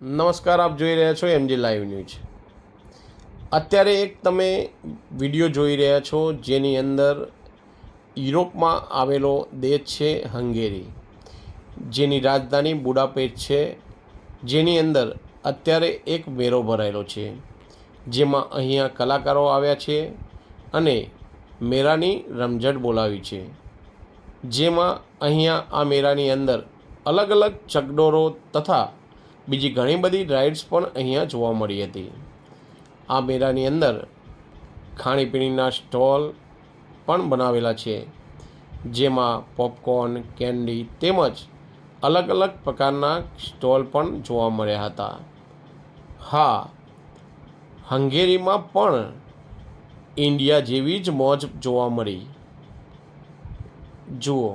નમસ્કાર, આપ જોઈ રહ્યા છો એમજી લાઈવ ન્યૂઝ। અત્યારે એક તમે વિડીયો જોઈ રહ્યા છો જેની અંદર યુરોપમાં આવેલો દેશ છે હંગેરી, જેની રાજધાની બુડાપેસ્ટ છે, જેની અંદર અત્યારે એક મેળો ભરાયેલો છે, જેમાં અહીંયા કલાકારો આવ્યા છે અને મેળાની રમઝટ બોલાવી છે। જેમાં અહીંયા આ મેળાની અંદર અલગ અલગ ચકડોળો તથા બીજી ઘણી બધી રાઇડ્સ પણ અહીંયા જોવા મળી હતી। આ મેળાની અંદર ખાણીપીણીના સ્ટોલ પણ બનાવેલા છે, જેમાં પોપકોર્ન, કેન્ડી તેમજ અલગ અલગ પ્રકારના સ્ટોલ પણ જોવા મળ્યા હતા। હા, હંગેરીમાં પણ ઇન્ડિયા જેવી જ મોજ જોવા મળી। જુઓ।